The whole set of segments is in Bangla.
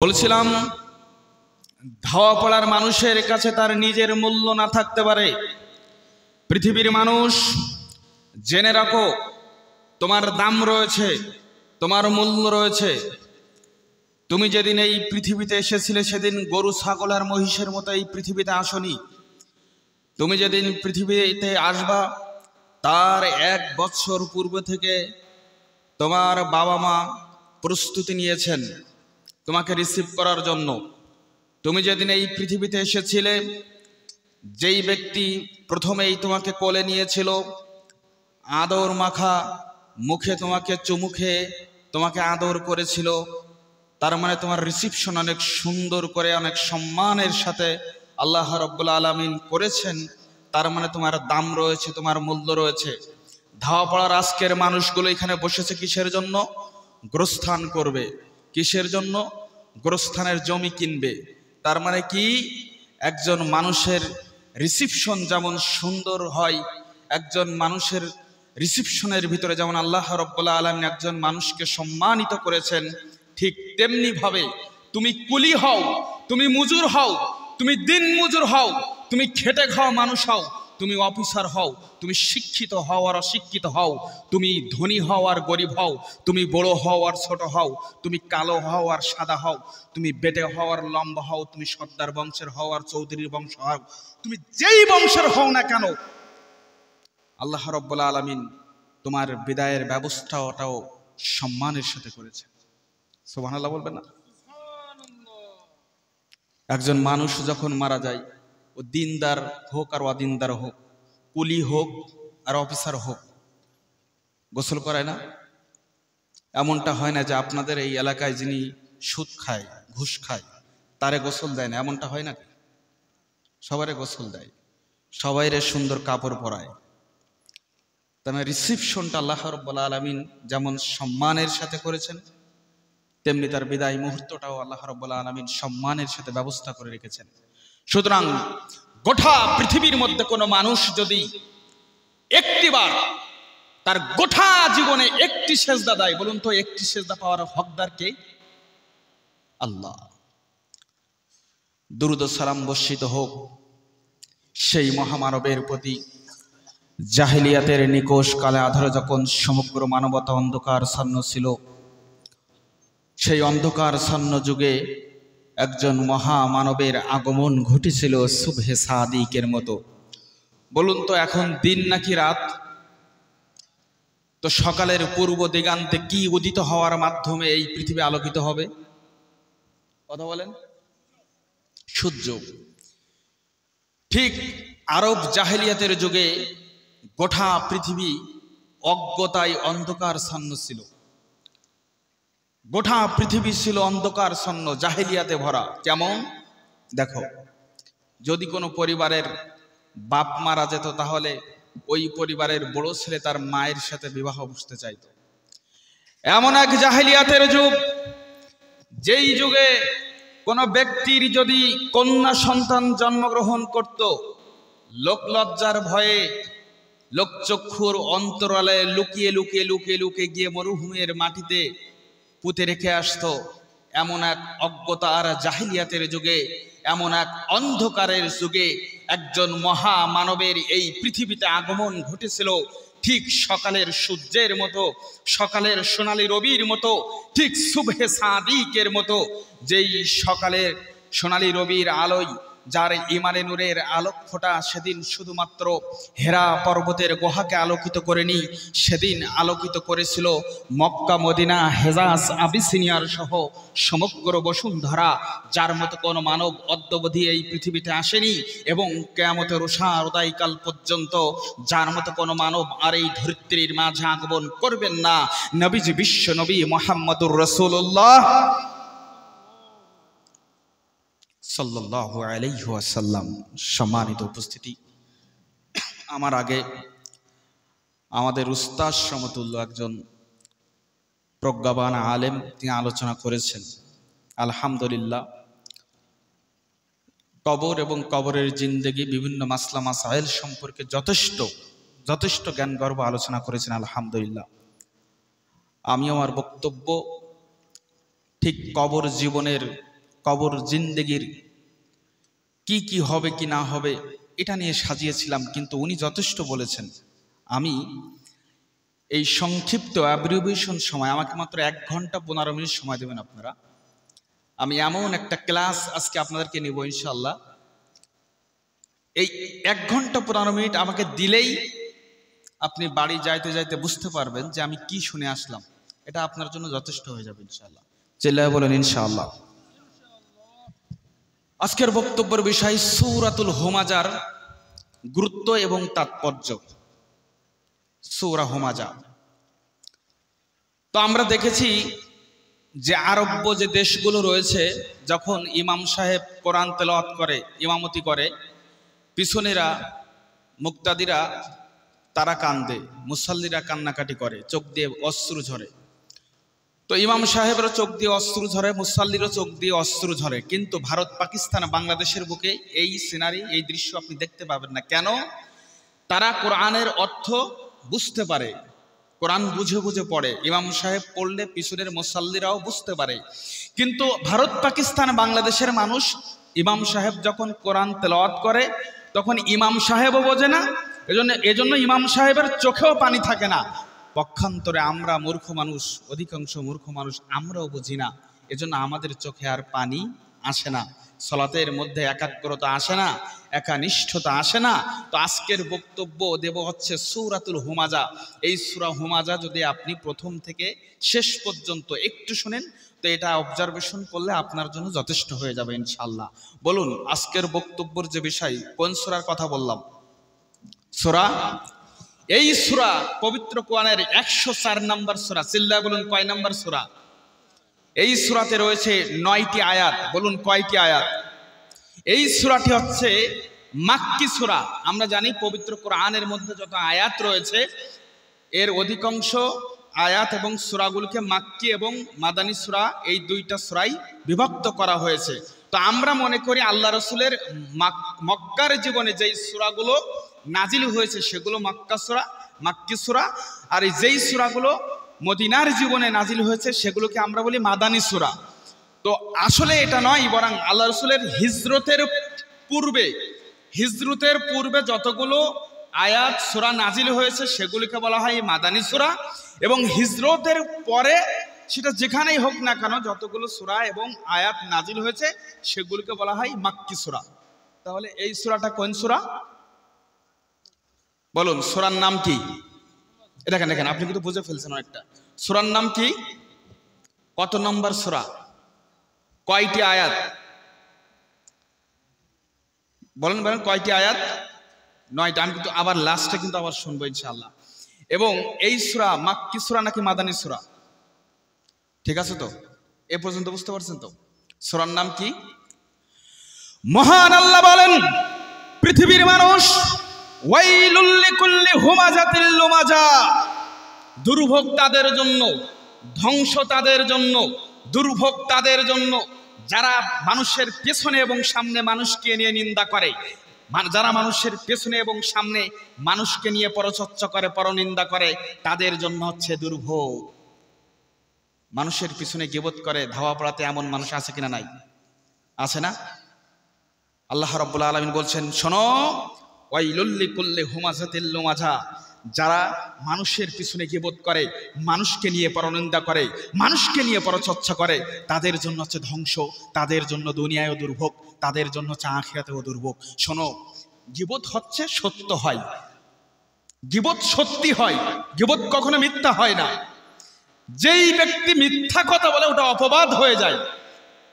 বলছিলাম ধাওয়া পড়ার মানুষের কাছে তার নিজের মূল্য না থাকতে পারে। পৃথিবীর মানুষ জেনে রাখো, তোমার দাম রয়েছে, তোমার মূল্য রয়েছে। তুমি যেদিন এই পৃথিবীতে এসেছিলে সেদিন গরু ছাগল আর মহিষের মতো এই পৃথিবীতে আসনি। তুমি যেদিন পৃথিবীতে আসবা তার 1 বছর পূর্বে থেকে তোমার বাবা মা প্রস্তুতি নিয়েছেন তোমাকে রিসিভ করার জন্য। তুমি যেদিন এই পৃথিবীতে এসেছিলে, যেই ব্যক্তি প্রথমেই তোমাকে কোলে নিয়েছিল, আদর মাখা মুখে তোমাকে চুমু খেয়ে তোমাকে আদর করেছিল, তার মানে তোমার রিসিপশন অনেক সুন্দর করে অনেক সম্মানের সাথে আল্লাহ রাব্বুল আলামিন করেছেন। তার মানে তোমার দাম রয়েছে, তোমার মূল্য রয়েছে। ধাওয়া পড়ার আজকের মানুষগুলো এখানে বসেছে কিসের জন্য? গোরস্থান করবে। কিসের জন্য? গোরস্থানের জমি কিনবে। তার মানে কি, একজন মানুষের রিসিপশন যেমন সুন্দর হয়, একজন মানুষের রিসিপশনের ভিতরে যেমন আল্লাহ রাব্বুল আলামিন একজন মানুষকে সম্মানিত করেছেন, ঠিক তেমনি ভাবে তুমি কুলি হও, তুমি মজুর হও, তুমি দিন মজুর হও, তুমি খেটে খাওয়া মানুষ হও, তুমি অফিসার হও, তুমি শিক্ষিত হও আর অশিক্ষিত হও, তুমি ধনী হও আর গরিব হও, তুমি বড় হও আর ছোট হও, তুমি কালো হও আর সাদা হও, তুমি বেটে হও আর লম্বা হও, তুমি সর্দার বংশের হও আর চৌধুরীর বংশ হও, তুমি যেই বংশের হও না কেন, আল্লাহ রাব্বুল আলামিন তোমার বিদায়ের ব্যবস্থাটাও সম্মানের সাথে করেছে। সুবহানাল্লাহ বলবেন না? একজন মানুষ যখন মারা যায়, ও দিনদার হোক আর অদিনদার হোক, কুলি হোক আর অফিসার হোক, গোসল করায় না? এমনটা হয় না যে আপনাদের এই এলাকায় যিনি সুদ খায়, ঘুষ খায়, তারে গোসল দেয় না, এমনটা হয় না? সবারে গোসল দেয়, সবাইরে সুন্দর কাপড় পরায়। তার রিসিপশনটা আল্লাহ রাব্বুল আলামিন যেমন সম্মানের সাথে করেছেন, তেমনি তার বিদায় মুহূর্তটাও আল্লাহ রাব্বুল আলামিন সম্মানের সাথে ব্যবস্থা করে রেখেছেন। সুতরাং গোটা পৃথিবীর মধ্যে কোনো মানুষ যদি একটিবার তার গোটা জীবনে একটি সেজদা দেয়, বলুন তো একটি সেজদা পাওয়ার হকদার কে? আল্লাহ। দুরূদ ও সালাম বর্ষিত হোক সেই মহামানবের প্রতি, জাহেলিয়াতের নিকোষ কালে আধারে যখন সমগ্র মানবতা অন্ধকারচ্ছন্ন ছিল, সেই অন্ধকারচ্ছন্ন যুগে একজন মহামানবের আগমন ঘটেছিল সুবহে সাদিকের মতো। বলুন তো এখন দিন নাকি রাত? তো সকালের পূর্ব দিগান্তে কি উদিত হওয়ার মাধ্যমে এই পৃথিবী আলোকিত হবে? কথা বলেন। সূর্য। ঠিক আরব জাহেলিয়াতের যুগে গোটা পৃথিবী অজ্ঞতায় অন্ধকারচ্ছন্ন ছিল। গোটা পৃথিবী ছিল অন্ধকারচ্ছন্ন, জাহেলিয়াতে ভরা। কেমন? দেখো, যদি কোনো পরিবারের বাপ মারা যেত, তাহলে ওই পরিবারের বড় ছেলে তার মায়ের সাথে বিবাহ বসতে চাইত। এমন এক জাহেলিয়াতের যুগ, যেই যুগে কোনো ব্যক্তির যদি কন্যা সন্তান জন্মগ্রহণ করত, লোকলজ্জার ভয়ে লোকচক্ষুর অন্তরালে লুকিয়ে লুকিয়ে লুকিয়ে লুকিয়ে গিয়ে মরুভূমির মাটিতে পুঁতে রেখে আসতো। এমন এক অজ্ঞতা আর জাহিলিয়াতের যুগে, এমন এক অন্ধকারের যুগে একজন মহামানবের এই পৃথিবীতে আগমন ঘটেছিল। ঠিক সকালের সূর্যের মতো, সকালের সোনালী রবির মতো, ঠিক সুবহে সাদিকের মতো। যেই সকালের সোনালী রবির আলোয় যার ইমানে নূরের আলোক ফোটা, সেদিন শুধুমাত্র হেরা পর্বতের গুহাকে আলোকিত করেনি, সেদিন আলোকিত করেছিল মক্কা, মদিনা, হেজাজ, আবিসিনিয়ার সহ সমগ্র বসুন্ধরা। যার মতো কোনো মানব অদ্যাবধি এই পৃথিবীতে আসেনি, এবং কিয়ামতের উদয়কাল পর্যন্ত যার মতো কোনো মানব আর এই ধরিত্রীর মাঝে আগমন করবেন না। নবীজি বিশ্ব নবী মুহাম্মদুর রাসূলুল্লাহ সাল্লাল্লাহু আলাইহি ওয়াসাল্লাম। সম্মানিত উপস্থিতি, আমার আগে আমাদের উস্তাদ সমতুল্য একজন প্রজ্ঞাবান আলেম তিনি আলোচনা করেছেন। আলহামদুলিল্লাহ, কবর এবং কবরের জিন্দেগি, বিভিন্ন মাসলা মাসাইল সম্পর্কে যথেষ্ট জ্ঞান গর্ব আলোচনা করেছেন। আলহামদুলিল্লাহ, আমি আমার বক্তব্য ঠিক কবর জীবনের কবর জিন্দেগির কি কি হবে কি না হবে এটা নিয়ে সাজিয়েছিলাম, কিন্তু উনি যথেষ্ট বলেছেন। আমি এই সংক্ষিপ্ত অ্যাব্রিভিয়েশন সময়, আমাকে মাত্র 1 ঘন্টা 15 মিনিট সময় দেবেন আপনারা। আমি এমন একটা ক্লাস আজকে আপনাদেরকে নিব ইনশাআল্লাহ। এই 1 ঘন্টা 15 মিনিট আমাকে দিলেই আপনি বাড়ি যাইতে যাইতে বুঝতে পারবেন যে আমি কি শুনে আসলাম। এটা আপনার জন্য যথেষ্ট হয়ে যাবে ইনশাআল্লাহ। চিল্লায়ে বলেন ইনশাআল্লাহ। আজকের বক্তব্যের বিষয় সূরাতুল হুমাজার গুরুত্ব এবং তাৎপর্য। সূরা হুমাজা। তো আমরা দেখেছি যে আরব্য যে দেশগুলো রয়েছে, যখন ইমাম সাহেব কোরআন তেলাওয়াত করে, ইমামতি করে, পিছনেরা মুক্তাদিরা তারা কান্দে, মুসাল্লিরা কান্নাকাটি করে, চোখ দিয়ে অশ্রু ঝরে। তো ইমাম সাহেবেরও চোখ দিয়ে অশ্রু ঝরে, মুসাল্লিরও চোখ দিয়ে অশ্রু ঝরে। কিন্তু ভারত, পাকিস্তান, বাংলাদেশের বুকে এই সিনারি, এই দৃশ্য আপনি দেখতে পাবেন না। কেন? তারা কোরআনের অর্থ বুঝতে পারে, কোরআন বুঝে বুঝে পড়ে। ইমাম সাহেব পড়লে পিছনের মুসাল্লিরাও বুঝতে পারে। কিন্তু ভারত, পাকিস্তান, বাংলাদেশের মানুষ ইমাম সাহেব যখন কোরআন তেলাওয়াত করে তখন ইমাম সাহেবও বোঝে না, এজন্য ইমাম সাহেবের চোখেও পানি থাকে না। পক্ষান্তরে আমরা মূর্খ মানুষ, অধিকাংশ মূর্খ মানুষ, আমরাও বুঝি না, এজন্য আমাদের চোখে আর পানি আসে না, সলাতের মধ্যে একাগ্রতা আসে না, একানিষ্ঠতা আসে না। তো আজকের বক্তব্য দেব হচ্ছে সূরাতুল হুমাজা। এই সূরা হুমাজা যদি আপনি প্রথম থেকে শেষ পর্যন্ত একটু শুনেন, তো এটা অবজারভেশন করলে আপনার জন্য যথেষ্ট হয়ে যাবে ইনশাআল্লাহ। বলুন, আজকের বক্তব্যের যে বিষয়, কোন সূরার কথা বললাম? সূরা, এই সূরা পবিত্র কোরআনের 104 নম্বর সূরা। চিল্লায় বলুন, কয় নম্বর সূরা? এই সূরাতে রয়েছে 9টি আয়াত। বলুন, কয়টি আয়াত? এই সূরাটি হচ্ছে মাক্কি সূরা। আমরা জানি পবিত্র কোরআনের মধ্যে যত আয়াত রয়েছে, এর অধিকাংশ আয়াত এবং সূরাগুলোকে মাক্কি এবং মাদানী সূরা, এই 2টা সূরায় বিভক্ত করা হয়েছে। তো আমরা মনে করি আল্লাহ রাসূলের মক্কার জীবনে যেই সূরাগুলো নাজিল হয়েছে সেগুলো মাক্কি সূরা, আর যেই সূরাগুলো মদিনার জীবনে নাজিল হয়েছে সেগুলোকে আমরা বলি মাদানী সূরা। তো আসলে এটা নয়, বরং আল্লাহ রাসূলের হিজরতের পূর্বে যতগুলো আয়াত সূরা নাজিল হয়েছে সেগুলিকে বলা হয় মাদানী সূরা, এবং হিজরতের পরে সেটা যেখানেই হোক না কেন যতগুলো সূরা এবং আয়াত নাজিল হয়েছে সেগুলিকে বলা হয় মাক্কি সূরা। তাহলে এই সূরাটা কোন সূরা? বলুন, সূরার নাম কি? দেখেন দেখেন, আপনি কিন্তু বুঝে ফেলছেন অনেকটা। সূরার নাম কি? কত নম্বর সূরা? কয়টি আয়াত? বলেন বলেন, কয়টি আয়াত? 9টা। আমি কিন্তু আবার লাস্টে কিন্তু আবার শুনবো ইনশাআল্লাহ। এবং এই সূরা মাক্কি সূরা নাকি মাদানী সূরা? ঠিক আছে তো? এ পর্যন্ত বুঝতে পারছেন তো? সূরার নাম কি? মহান আল্লাহ বলেন, পৃথিবীর মানুষ, ওয়াইলুল লিকুল্লি হুমাজাতিল লুমাজা, দুর্ভোগ তাদের জন্য, ধ্বংস তাদের জন্য, দুর্ভোগ তাদের জন্য যারা মানুষের পেছনে এবং সামনে মানুষকে নিয়ে নিন্দা করে, যারা মানুষের পেছনে এবং সামনে মানুষকে নিয়ে পরচর্চা করে, পরনিন্দা করে, তাদের জন্য হচ্ছে দুর্ভোগ। মানুষের পিছনে গীবত করে ধাওয়া পড়াতে এমন মানুষ আছে কিনা? নাই? আছে না? আল্লাহ রাব্বুল আলামিন বলছেন, শোনো, ওয়াইলুল লিকুল্লি হুমাজাতিল লুমাজা, যারা মানুষের পিছনে গীবত করে, মানুষকে নিয়ে পরনিন্দা করে, মানুষকে নিয়ে পরচর্চা করে, তাদের জন্য হচ্ছে ধ্বংস, তাদের জন্য দুনিয়ায়ও দুর্ভোগ, তাদের জন্য হচ্ছে আখিরাতেও দুর্ভোগ। শোনো, গীবত হচ্ছে সত্য হয়, গীবত সত্যি হয়, গীবত কখনো মিথ্যা হয় না। যেই ব্যক্তি মিথ্যা কথা বলে ওটা অপবাদ হয়ে যায়।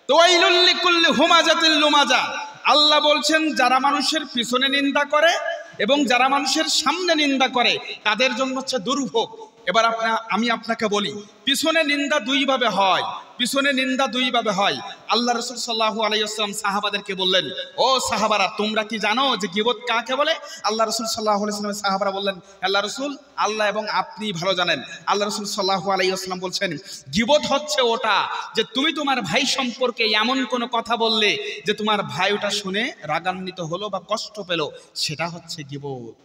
তো ওয়াইলুল লিকুল্লি হুমাজাতিল লুমাজা, আল্লাহ বলছেন যারা মানুষের পিছনে নিন্দা করে এবং যারা মানুষের সামনে নিন্দা করে তাদের জন্য হচ্ছে দুর্ভোগ। এবার আমি আপনাকে বলি, পিছনে নিন্দা দুইভাবে হয়, পিছনে নিন্দা দুইভাবে হয়। আল্লাহ রাসূল সাল্লাল্লাহু আলাইহি ওয়াসাল্লাম সাহাবাদেরকে বললেন, ও সাহাবারা, তোমরা কি জানো যে গীবত কাকে বলে? আল্লাহ রাসূল সাল্লাল্লাহু আলাইহি ওয়াসাল্লাম সাহাবারা বললেন, আল্লাহ রাসূল, আল্লাহ এবং আপনি ভালো জানেন। আল্লাহ রাসূল সাল্লাল্লাহু আলাইহি ওয়াসাল্লাম বলছেন, গীবত হচ্ছে ওটা যে তুমি তোমার ভাই সম্পর্কে এমন কোনো কথা বললে যে তোমার ভাই ওটা শুনে রাগান্বিত হলো বা কষ্ট পেল, সেটা হচ্ছে গীবত।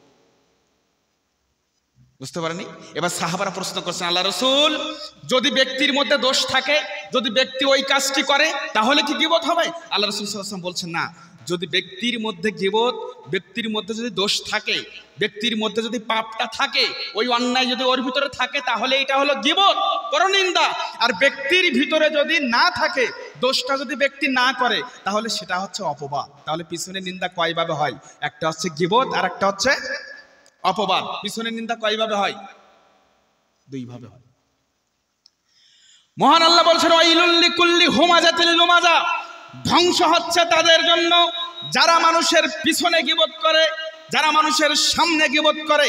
বুঝতে পারেনি? এবার সাহাবারা প্রশ্ন করছেন, আল্লাহ রাসূল, যদি ব্যক্তির মধ্যে দোষ থাকে, যদি ব্যক্তি ওই কাজটি করে, তাহলে কি গীবত হবে? আল্লাহ রাসূল সাল্লাল্লাহু আলাইহি ওয়াসাল্লাম বলছেন, না, যদি ব্যক্তির মধ্যে গীবত, ব্যক্তির মধ্যে যদি দোষ থাকে, ব্যক্তির মধ্যে যদি পাপটা থাকে, ওই অন্যায় যদি ওর ভিতরে থাকে, তাহলে এটা হলো গীবত, পরনিন্দা। আর ব্যক্তির ভিতরে যদি না থাকে, দোষটা যদি ব্যক্তি না করে, তাহলে সেটা হচ্ছে অপবাদ। তাহলে পিছনে নিন্দা কয়ভাবে হয়? একটা হচ্ছে গীবত, আর একটা হচ্ছে অপবাদ। পিছনের নিন্দা কয়ভাবে হয়? দুইভাবে হয়। মহান আল্লাহ বলছেন, ওয়াইলুল লিকুল্লি হুমাজাতিল লুমাজা, ধ্বংস হচ্ছে তাদের জন্য যারা মানুষের পিছনে গীবত করে, যারা মানুষের সামনে গীবত করে।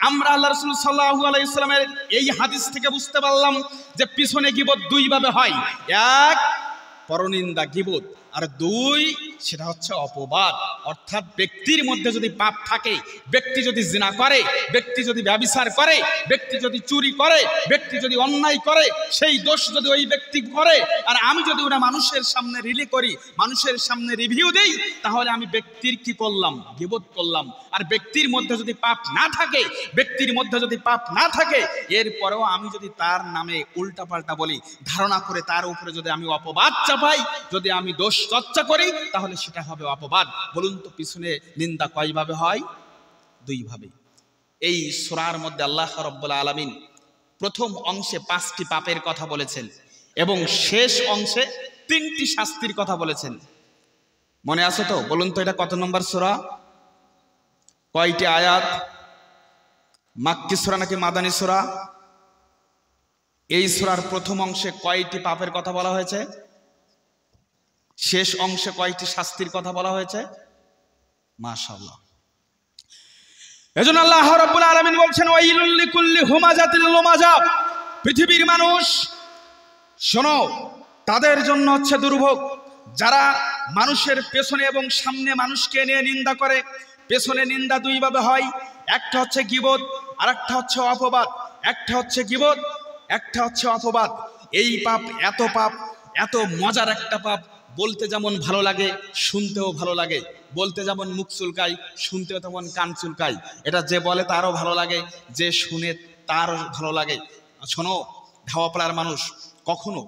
আমরা আল্লাহ রাসূল সাল্লাল্লাহু আলাইহি ওয়াসাল্লামের এই হাদিস থেকে বুঝতে পারলাম যে পিছনে গীবত দুইভাবে হয়। এক, পরনিন্দা গীবত, আর দুই, সেটা হচ্ছে অপবাদ। অর্থাৎ ব্যক্তির মধ্যে যদি পাপ থাকে, ব্যক্তি যদি জিনা করে, ব্যক্তি যদি ব্যভিচার করে, ব্যক্তি যদি চুরি করে, ব্যক্তি যদি অন্যায় করে, সেই দোষ যদি ওই ব্যক্তি করে, আর আমি যদি ওটা মানুষের সামনে রিলে করি, মানুষের সামনে রিভিউ দেই, তাহলে আমি ব্যক্তির কি করলাম? গীবত করলাম। আর ব্যক্তির মধ্যে যদি পাপ না থাকে, ব্যক্তির মধ্যে যদি পাপ না থাকে, এরপরেও আমি যদি তার নামে উল্টাপাল্টা বলি, ধারণা করে তার উপরে যদি আমি অপবাদ চাপাই, যদি আমি দোষ চর্চা করি, তাহলে সেটা হবে অপবাদ। বলুন তো পিছনে নিন্দা কয়ভাবে হয়? দুইভাবে। এই সূরার মধ্যে আল্লাহ রাব্বুল আলামিন প্রথম অংশে 5টি পাপের কথা বলেছেন এবং শেষ অংশে 3টি শাস্তির কথা বলেছেন। মনে আছে তো? বলুন তো এটা কত নম্বর সূরা, কয়টি আয়াত, মাক্কি সূরা নাকি মাদানী সূরা? এই সূরার প্রথম অংশে কয়টি পাপের কথা বলা হয়েছে? শেষ অংশে কয়টি শাস্তির কথা বলা হয়েছে? মাশাআল্লাহ। এজন্য আল্লাহ রাব্বুল আলামিন বলছেন, ওয়াইলুল লিকুল্লি হুমাজাতিল লুমাজা, পৃথিবীর মানুষ শোনো, তাদের জন্য হচ্ছে দুর্ভোগ যারা মানুষের পেছনে এবং সামনে মানুষকে নিয়ে নিন্দা করে। পেছনে নিন্দা দুইভাবে হয়, একটা হচ্ছে গীবত, আর একটা হচ্ছে অপবাদ। একটা হচ্ছে গীবত, একটা হচ্ছে অপবাদ। এই পাপ এত মজার একটা পাপ, বলতে যেমন ভালো লাগে, শুনতেও ভালো লাগে। বলতে যেমন মুখ চুলকায়, শুনতেও তেমন কান চুলকায়। এটা যে বলে তারও ভালো লাগে, যে শুনে তারও ভালো লাগে। শোনো, ধাওয়াপাড়ার মানুষ, কখনো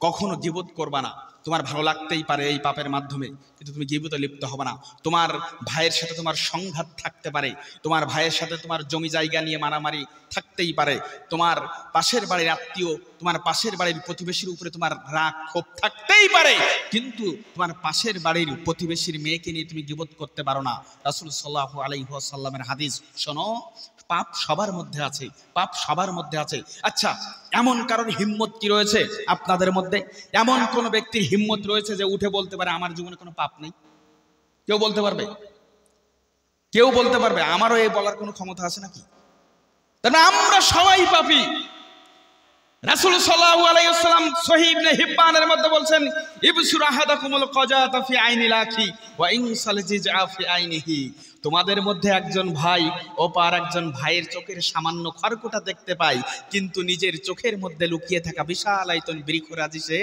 কখনো গীবত করবা না। তোমার ভালো লাগতেই পারে এই পাপের মাধ্যমে, কিন্তু তুমি গীবতে লিপ্ত হবে না। তোমার ভাইয়ের সাথে তোমার সংঘাত থাকতে পারে, তোমার ভাইয়ের সাথে তোমার জমি জায়গা নিয়ে মারামারি থাকতেই পারে, তোমার পাশের বাড়ির আত্মীয়, তোমার পাশের বাড়ির প্রতিবেশীর উপরে তোমার রাগ ক্ষোভ থাকতেই পারে, কিন্তু তোমার পাশের বাড়ির প্রতিবেশীর মেয়েকে নিয়ে তুমি গীবত করতে পারো না। রাসূল সাল্লাল্লাহু আলাইহি ওয়াসাল্লামের হাদিস। শোনো, পাপ সবার মধ্যে আছে, পাপ সবার মধ্যে আছে। আচ্ছা, এমন কারোর হিম্মত কি রয়েছে আপনাদের মধ্যে? এমন কোন ব্যক্তির হিম্মত রয়েছে যে উঠে বলতে পারে আমার জীবনে কোনো পাপ নেই? কেউ বলতে পারবে? কেউ বলতে পারবে? আমারও এই বলার কোনো ক্ষমতা আছে নাকি? তাহলে আমরা সবাই পাপী। রাসূল সাল্লাল্লাহু আলাইহি ওয়াসাল্লাম সহিহ ইবনে হিব্বানের মধ্যে বলছেন, ইবসুর আহাদাকুমুল কাজাতা ফি আইনিল আখি ওয়া ইনসাল জিজআ ফি আইনিহি। তোমাদের মধ্যে একজন ভাই অপর একজন ভাইয়ের চোখের সামান্য খড়কুটা দেখতে পায়, কিন্তু নিজের চোখের মধ্যে লুকিয়ে থাকা বিশাল আয়তন বৃক্ষরাজি সে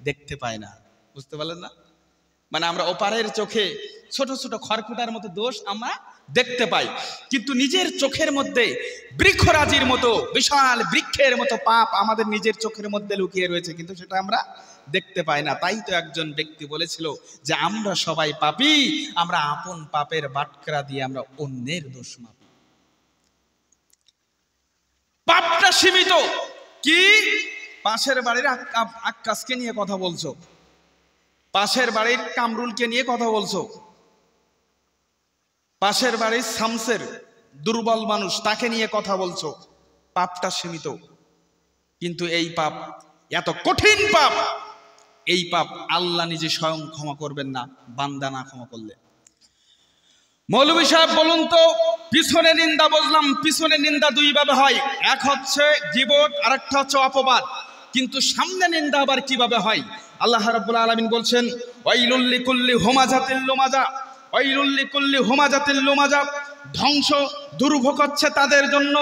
দেখতে পায় না। বুঝতে পারলেন না? মানে আমরা ওপারের চোখে ছোট ছোট খড়কুটার মতো দোষ আমরা দেখতে পাই, কিন্তু নিজের চোখের মধ্যে বৃক্ষরাজির মতো বিশাল বৃক্ষের মতো পাপ আমাদের নিজের চোখের মধ্যে লুকিয়ে রয়েছে, কিন্তু সেটা আমরা দেখতে পাই না। তাই তো একজন ব্যক্তি বলেছিল যে আমরা সবাই পাপী, আমরা আপন পাপের বাটখারা দিয়ে আমরা অন্যের দোষ মাপি। পাপটা সীমিত। কি? পাশের বাড়ির আক্কাসকে নিয়ে কথা বলছো, পাশের বাড়ির কামরুলকে নিয়ে কথা বলছো, পাশের বাড়ির শামসের দুর্বল মানুষ তাকে নিয়ে কথা বলছো, পাপটা সীমিত। কিন্তু এই পাপ এত কঠিন পাপ, এই পাপ আল্লাহ নিজে স্বয়ং ক্ষমা করবেন না বান্দা না ক্ষমা করলে। মৌলভী সাহেব বলুন তো, পিছনে নিন্দা বুঝলাম, পিছনে নিন্দা দুইভাবে হয়, এক হচ্ছে গীবত, আর একটা হচ্ছে অপবাদ। কিন্তু সামনে নিন্দা আবার কিভাবে হয়? আল্লাহ রাব্বুল আলামিন বলছেন, ওয়াইলুল লিকুল্লি হুমাজাতিল লুমাজা, ওয়াইলুল লিকুল্লি হুমাজাতিল লুমাজা, ধ্বংস দুর্ভোগ হচ্ছে তাদের জন্য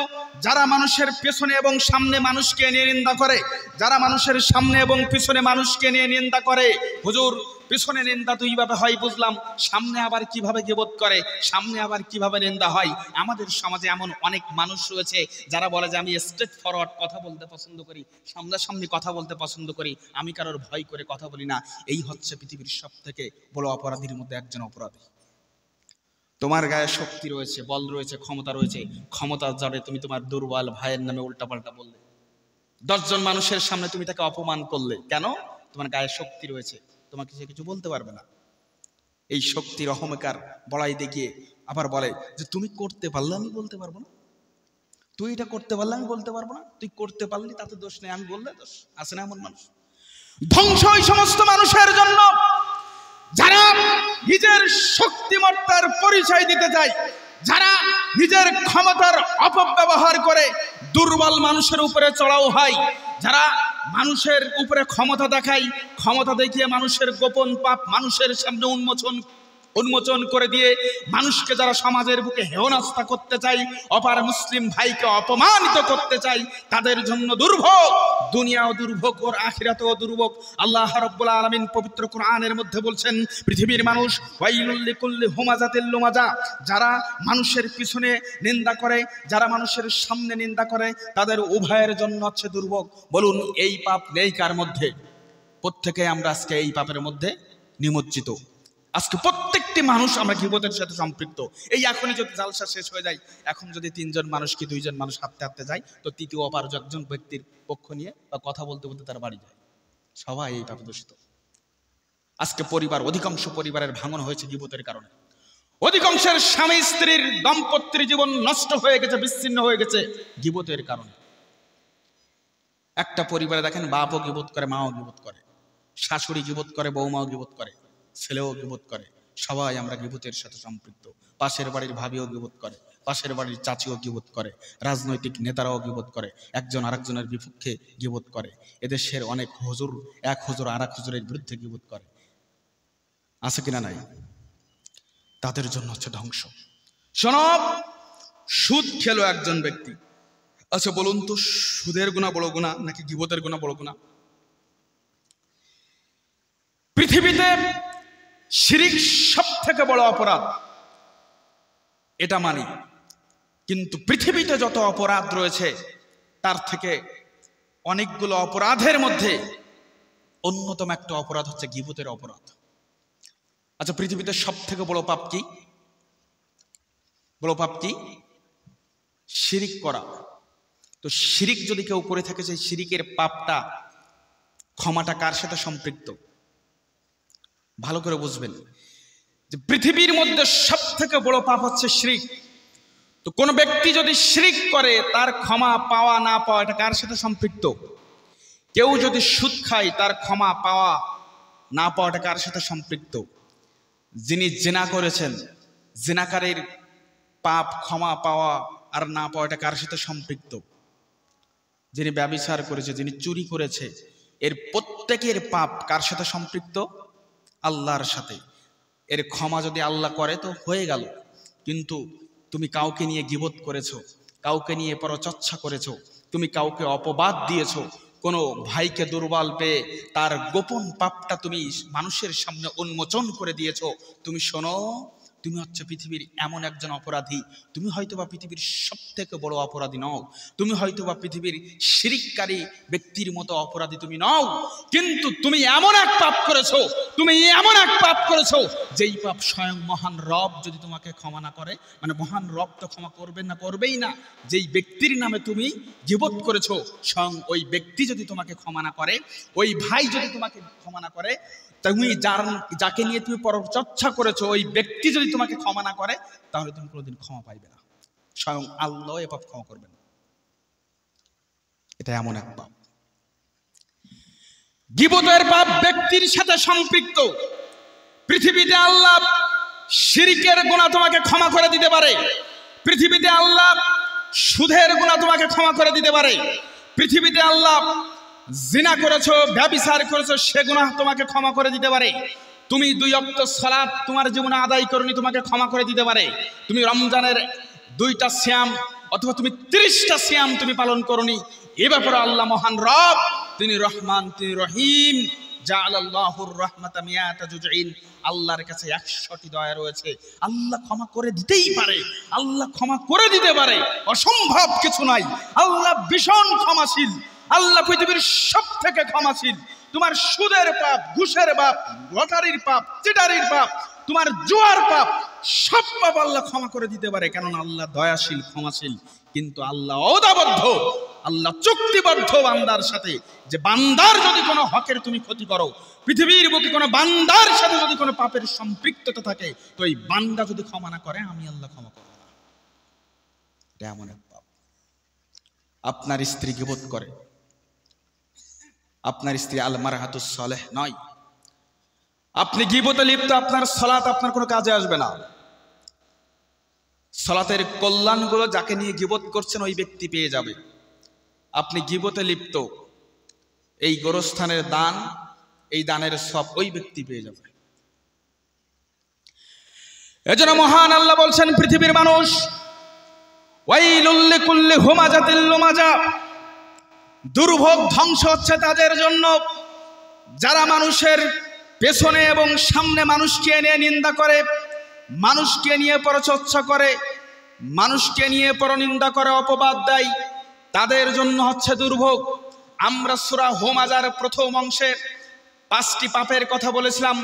যারা মানুষের পেছনে এবং সামনে মানুষকে নিয়ে নিন্দা করে, যারা মানুষের সামনে এবং পিছনে মানুষকে নিয়ে নিন্দা করে, হুজুর পিছনে নিন্দা দুইভাবে হয় বুঝলাম, সামনে আবার কিভাবে গীবত করে, সামনে আবার কিভাবে নিন্দা হয়। আমাদের সমাজে এমন অনেক মানুষ রয়েছে যারা বলে যে আমি স্ট্রেট ফরওয়ার্ড কথা বলতে পছন্দ করি, সামনাসামনি কথা বলতে পছন্দ করি, আমি কারোর ভয় করে কথা বলি না। এই হচ্ছে পৃথিবীর সব থেকে বড় অপরাধীর মধ্যে একজন অপরাধী। তোমার গায়ে শক্তি রয়েছে, বল রয়েছে, ক্ষমতা রয়েছে, ক্ষমতার জোরে তুমি তোমার দুর্বল ভাইয়ের নামে উল্টাপাল্টা বললে, 10 জন মানুষের সামনে তুমি তাকে অপমান করলে, কেন? তোমার গায়ে শক্তি রয়েছে, তোমাকে সে কিছু বলতে পারবে না। এই শক্তির অহংকার বড়াই দেখিয়ে আবার বলে যে তুমি করতে পারলে আমি বলতে পারবো না, তুই এটা করতে পারলে আমি বলতে পারবো না, তুই করতে পারলি তাতে দোষ নেই, আমি বললে দোষ। আছে না এমন মানুষ? ধ্বংস ওই সমস্ত মানুষের জন্য যারা নিজের শক্তিমত্তার পরিচয় দিতে চায়, যারা নিজের ক্ষমতার অপব্যবহার করে দুর্বল মানুষের উপরে চড়াও হয়, যারা মানুষের উপরে ক্ষমতা দেখায়, ক্ষমতা দেখিয়ে মানুষের গোপন পাপ মানুষের সামনে উন্মোচন করে দিয়ে মানুষকে যারা সমাজের বুকে হেয়নাস্তা করতে চাই, অপার মুসলিম ভাইকে অপমানিত করতে চাই, তাদের জন্য দুর্ভোগ, দুনিয়াও দুর্ভোগ ওর আখিরাতেও দুর্ভোগ। আল্লাহ রাব্বুল আলামিন পবিত্র কোরআনের মধ্যে বলছেন, পৃথিবীর মানুষ ওয়াইলুল লিকুল্লি হুমাযাতিল লুমাযা, যারা মানুষের পিছনে নিন্দা করে, যারা মানুষের সামনে নিন্দা করে, তাদের উভয়ের জন্য হচ্ছে দুর্ভোগ। বলুন এই পাপ নেই কার মধ্যে? প্রত্যেকে আমরা আজকে এই পাপের মধ্যে নিমজ্জিত। আজকে প্রত্যেকটি মানুষ আমরা গীবতের সাথে সম্পৃক্ত। এই এখনই যদি জালসা শেষ হয়ে যায়, এখন যদি 3 জন মানুষ কি 2 জন মানুষ হাঁটতে হাঁটতে যায়, তো তৃতীয় অপার একজন ব্যক্তির পক্ষ নিয়ে বা কথা বলতে বলতে তার বাড়ি যায়, সবাই এই পাপে দূষিত। আজকে পরিবার, অধিকাংশ পরিবারের ভাঙন হয়েছে গীবতের কারণে। অধিকাংশের স্বামী স্ত্রীর দাম্পত্য জীবন নষ্ট হয়ে গেছে, বিচ্ছিন্ন হয়ে গেছে গীবতের কারণে। একটা পরিবারে দেখেন বাপও গীবত করে, মাও গীবত করে, শাশুড়ি গীবত করে, বৌমাও গীবত করে, ছেলেও গীবত করে, সবাই আমরা গীবতের সাথে সম্পৃক্ত। পাশের বাড়ির ভাবিও গীবত করে, পাশের বাড়ির চাচিও গীবত করে, রাজনৈতিক নেতারাও গীবত করে, একজন আরেকজনের বিপক্ষে গীবত করে। এদেশের অনেক হুজুর এক হুজুর আর এক হুজুরের বিরুদ্ধে গীবত করে, আছে কিনা নাই? তাদের জন্য হচ্ছে ধ্বংস। শোনব, সুদ খেলো একজন ব্যক্তি, আচ্ছা বলুন তো সুদের গুনাহ বড় গুনাহ নাকি গীবতের গুনাহ বড় গুনাহ? পৃথিবীতে শিরিক সব থেকে বড় অপরাধ, এটা মানি, কিন্তু পৃথিবীতে যত অপরাধ রয়েছে তার থেকে অনেকগুলো অপরাধের মধ্যে অন্যতম একটা অপরাধ হচ্ছে গীবতের অপরাধ। আচ্ছা পৃথিবীতে সব থেকে বড় পাপ কি? বড় পাপ কি? শিরিক করা। তো শিরিক যদি কেউ করে থাকে, সেই শিরিকের পাপটা, ক্ষমাটা কার সাথে সম্পৃক্ত? ভালো করে বুঝবেন যে পৃথিবীর মধ্যে সব থেকে বড় পাপ হচ্ছে শিরিক। তো কোন ব্যক্তি যদি শিরিক করে, তার ক্ষমা পাওয়া না পাওয়া এটা কার সাথে সম্পৃক্ত? কেউ যদি সুদ খায়, তার ক্ষমা পাওয়া না পাওয়া এটা কার সাথে সম্পৃক্ত? যিনি জিনা করেছেন, জিনাকারীর পাপ ক্ষমা পাওয়া আর না পাওয়া এটা কার সাথে সম্পৃক্ত? যিনি ব্যভিচার করেছে, যিনি চুরি করেছে, এর প্রত্যেকের পাপ কার সাথে সম্পৃক্ত? আল্লাহর সাথে। এর ক্ষমা যদি আল্লাহ করে তো হয়ে গেল, কিন্তু তুমি কাউকে নিয়ে গীবত করেছো, কাউকে নিয়ে পরচর্চা করেছো, তুমি কাউকে অপবাদ দিয়েছো, কোনো ভাইকে দুর্বল পেয়ে তার গোপন পাপটা তুমি মানুষের সামনে উন্মোচন করে দিয়েছো, তুমি শোনো, তুমি হচ্ছে পৃথিবীর এমন একজন অপরাধী। তুমি হয়তোবা পৃথিবীর সব থেকে বড় অপরাধী নও, তুমি হয়তোবা পৃথিবীর শিরিককারী ব্যক্তির মতো অপরাধী তুমি নও, কিন্তু তুমি এমন এক পাপ করেছো, তুমি এমন এক পাপ করেছো যেই পাপ স্বয়ং মহান রব যদি তোমাকে ক্ষমা না করে, মানে মহান রব তো ক্ষমা করবেন না, করবেই না। যেই ব্যক্তির নামে তুমি গীবত করেছো, স্বয়ং ওই ব্যক্তি যদি তোমাকে ক্ষমা না করে, ওই ভাই যদি তোমাকে ক্ষমা না করে, তুমি যাকে নিয়ে তুমি পরচর্চা করেছো, ওই ব্যক্তি যদি তোমাকে ক্ষমা না করে, তাহলে তুমি কোনোদিন ক্ষমা পাইবে না। স্বয়ং আল্লাহ এ পাপ ক্ষমা করবেন। এটা এমন এক পাপ। গীবতের পাপ ব্যক্তির সাথে সম্পৃক্ত। পৃথিবীতে আল্লাহ শিরকের গুনাহ তোমাকে ক্ষমা করে দিতে পারে, পৃথিবীতে আল্লাহ সুদের গুনাহ তোমাকে ক্ষমা করে দিতে পারে, পৃথিবীতে আল্লাহ জিনা করেছো, ব্যভিচার করেছো, সে গুনাহ তোমাকে ক্ষমা করে দিতে পারে। তুমি 2 ওয়াক্ত সালাত তোমার জীবনে আদায় করনি, তোমাকে ক্ষমা করে দিতে পারে। তুমি রমজানের 2টা সিয়াম অথবা তুমি 30টা সিয়াম তুমি পালন করনি, এ ব্যাপারে আল্লাহ মহান রব, তিনি রহমান, তিনি রহিম। জাআলাল্লাহুর রাহমাতা মিয়াতা জুজইন, আল্লাহর কাছে 100টি দয়া রয়েছে। আল্লাহ ক্ষমা করে দিতেই পারে, আল্লাহ ক্ষমা করে দিতে পারে, অসম্ভব কিছু নাই। আল্লাহ ভীষণ ক্ষমাশীল, আল্লাহ পৃথিবীর সবথেকে ক্ষমাশীল। তোমার সুদের পাপ, ঘুষের পাপ, লটারির পাপ, চিটারির পাপ, তোমার জুয়ার পাপ, সব পাপ আল্লাহ ক্ষমা করে দিতে পারে, কেননা আল্লাহ দয়াশীল, ক্ষমাশীল। কিন্তু আল্লাহ ওয়াদাবদ্ধ, আল্লাহ চুক্তিবদ্ধ বান্দার সাথে, যে বান্দার যদি কোনো হকের তুমি ক্ষতি করো, পৃথিবীর বুকে কোনো বান্দার সাথে যদি কোনো পাপের সম্পৃক্ততা থাকে, তো এই বান্দা যদি ক্ষমা না করে, আমি আল্লাহ ক্ষমা করব না। এটা এমন এক পাপ। আপনার স্ত্রী গীবত করে, আপনার স্ত্রী আল মারহাতুস সালেহ নয়, আপনি গীবতে লিপ্ত, আপনার সালাত আপনার কোনো কাজে আসবে না। সালাতের কল্যাণগুলো যাকে নিয়ে গীবত করছেন ওই ব্যক্তি পেয়ে যাবে। আপনি গীবতে লিপ্ত, এই গোরস্থানের দান, এই দানের সব ওই ব্যক্তি পেয়ে যাবে। এজন্য মহান আল্লাহ বলছেন, পৃথিবীর মানুষ, ওয়াইলুল লিকুল্লি হুমাজাতিল লুমাজা, দুর্ভোগ ধ্বংস হচ্ছে তাদের জন্য যারা মানুষের পেছনে এবং সামনে মানুষকে নিয়ে নিন্দা করে, মানুষকে নিয়ে পরচর্চা করে, মানুষকে নিয়ে পরনিন্দা করে, অপবাদ দেয়, তাদের জন্য হচ্ছে দুর্ভোগ। আমরা সূরা হুমাজার প্রথম অংশে 5টি পাপের কথা বলেছিলাম।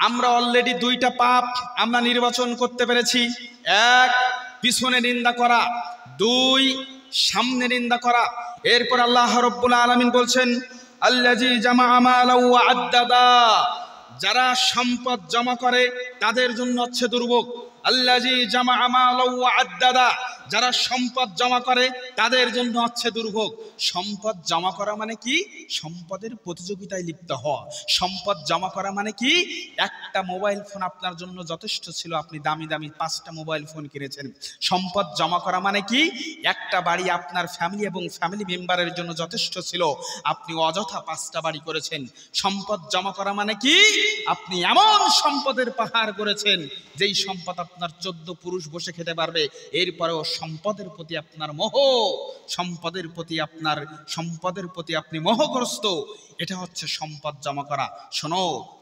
আমরা অলরেডি 2টা পাপ আমরা নির্বাচন করতে পেরেছি। 1, পিছনে নিন্দা করা, 2, সামনে নিন্দা করা। এরপর আল্লাহ রাব্বুল আলামিন বলছেন, আল্লাযী জামাআ মালাও ওয়া আদ্দাদা, যারা সম্পদ জমা করে তাদের জন্য হচ্ছে দুর্ভোগ। আল্লাযী জামাআ মালাও ওয়া আদ্দাদা, যারা সম্পদ জমা করে তাদের জন্য হচ্ছে দুর্ভোগ। সম্পদ জমা করা মানে কি? সম্পদের প্রতিযোগিতায় লিপ্ত হওয়া। সম্পদ জমা করা মানে কি? একটা মোবাইল ফোন আপনার জন্য যথেষ্ট ছিল, আপনি দামি দামি 5টা মোবাইল ফোন কিনেছেন। সম্পদ জমা করা মানে কি? একটা বাড়ি আপনার ফ্যামিলি এবং ফ্যামিলি মেম্বারের জন্য যথেষ্ট ছিল, আপনি অযথা 5টা বাড়ি করেছেন। সম্পদ জমা করা মানে কি? আপনি এমন সম্পদের পাহাড় করেছেন যেই সম্পদ আপনার 14 পুরুষ বসে খেতে পারবে। এরপরেও সম্পদের প্রতি আপনার মোহ, সম্পদের প্রতি আপনি মোহগ্রস্ত। এটা হচ্ছে সম্পদ জমা করা। শোনো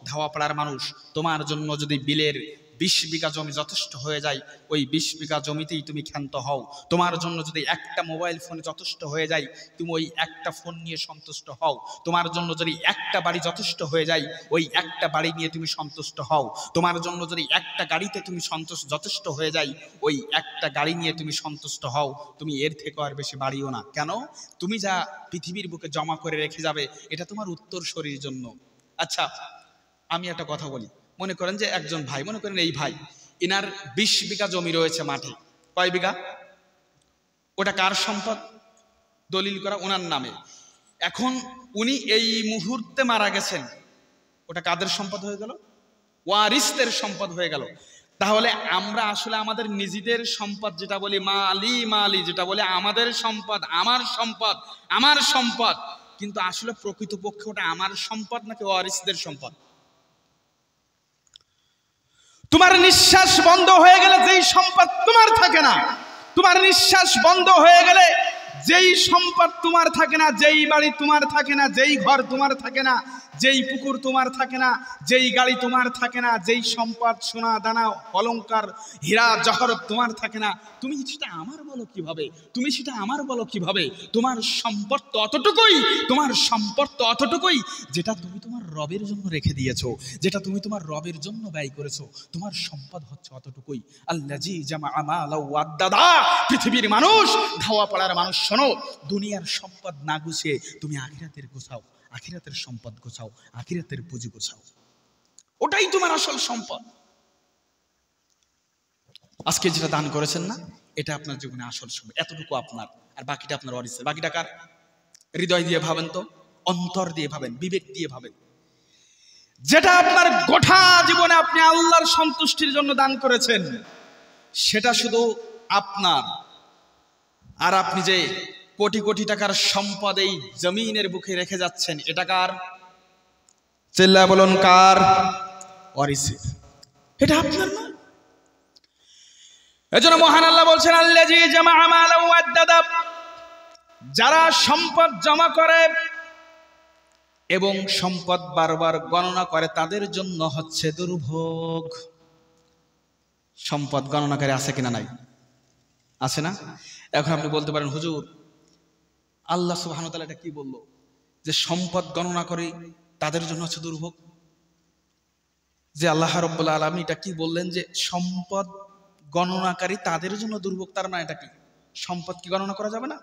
ধাওয়াপাড়ার মানুষ, তোমার জন্য যদি বিলের 20 বিঘা জমি যথেষ্ট হয়ে যায়, ওই 20 বিঘা জমিতেই তুমি ক্ষান্ত হও। তোমার জন্য যদি একটা মোবাইল ফোন যথেষ্ট হয়ে যায়, তুমি ওই একটা ফোন নিয়ে সন্তুষ্ট হও। তোমার জন্য যদি একটা বাড়ি যথেষ্ট হয়ে যায়, ওই একটা বাড়ি নিয়ে তুমি সন্তুষ্ট হও। তোমার জন্য যদি একটা গাড়িতে তুমি যথেষ্ট হয়ে যায়, ওই একটা গাড়ি নিয়ে তুমি সন্তুষ্ট হও। তুমি এর থেকে আর বেশি বাড়িও না। কেন? তুমি যা পৃথিবীর বুকে জমা করে রেখে যাবে, এটা তোমার উত্তরসূরির জন্য। আচ্ছা, আমি একটা কথা বলি। মনে করেন যে একজন ভাই, মনে করেন এই ভাই, এনার 20 বিঘা জমি রয়েছে মাঠে। কয় বিঘা? ওটা কার সম্পদ? দলিল করা ওনার নামে। এখন উনি এই মুহূর্তে মারা গেছেন, ওটা কাদের সম্পদ হয়ে গেল? ওয়ারিসদের সম্পদ হয়ে গেল। তাহলে আমরা আসলে আমাদের নিজেদের সম্পদ যেটা বলি, মালি যেটা বলে, আমাদের সম্পদ, আমার সম্পদ, কিন্তু আসলে প্রকৃতপক্ষে ওটা আমার সম্পদ নাকি ওয়ারিসদের সম্পদ? তোমার নিঃশ্বাস বন্ধ হয়ে গেলে যেই সম্পদ তোমার থাকে না, তোমার নিঃশ্বাস বন্ধ হয়ে গেলে যেই সম্পদ তোমার থাকে না, যেই বাড়ি তোমার থাকে না, যেই ঘর তোমার থাকে না, যেই পুকুর তোমার থাকে না, যেই গাড়ি তোমার থাকে না, যেই সম্পদ সোনা দানা অলংকার হীরা জহরত তোমার থাকে না, তুমি সেটা আমার বলো কিভাবে? তুমি সেটা আমার বলো কিভাবে? তোমার সম্পদ তো অতটুকুই, তোমার সম্পদ তো অতটুকুই যেটা তুমি তোমার রবের জন্য রেখে দিয়েছো, যেটা তুমি তোমার রবের জন্য ব্যয় করেছো। তোমার সম্পদ হচ্ছে অতটুকুই। আল্লাযী জামাআ মালাও ওয়া আদ্দাদা। পৃথিবীর মানুষ, ধাওয়াপাড়ার মানুষ, শোনো, দুনিয়ার সম্পদ না গুছিয়ে তুমি আখিরাতের গোছাও, আখিরাতের সম্পদ গোছাও, আখিরাতের পুঁজি গোছাও। ওটাই তোমার আসল সম্পদ। আজকে যেটা দান করেছেন না, এটা আপনার জীবনে আসল সম্পদ। এতটুকু আপনার, আর বাকিটা আপনার ওয়ারিসের। বাকিটা কার? হৃদয় দিয়ে ভাবেন তো, অন্তর দিয়ে ভাবেন, বিবেক দিয়ে ভাবেন। যেটা আপনার গোটা জীবনে আপনি আল্লাহর সন্তুষ্টির জন্য দান করেছেন, সেটা শুধু আপনার। আর আপনি যে কোটি কোটি টাকার সম্পদ এই জমিনের বুকে রেখে যাচ্ছেন, এটা কার? চিল্লা বলুন, কার? ওয়ারিসের। এটা আপনার না। এজন্য মহান আল্লাহ বলছেন আল্লাযী জামাআ মালান ওয়া আদ্দাদা, যারা সম্পদ জমা করে এবং সম্পদ বারবার গণনা করে তাদের জন্য হচ্ছে দুর্ভোগ। সম্পদ গণনাকারী আছে কিনা? নাই, আছে না? এখন আপনি বলতে পারেন হুজুর আল্লাহ সুবহানাহু ওয়া তাআলা এটা কি বললো যে সম্পদ গণনা করে তাদের জন্য হচ্ছে দুর্ভোগ? যে আল্লাহ রাব্বুল আলামিন এটা কি বললেন যে সম্পদ গণনাকারী তাদের জন্য দুর্ভোগ? তার মানে এটা কি? সম্পদ কি গণনা করা যাবে না?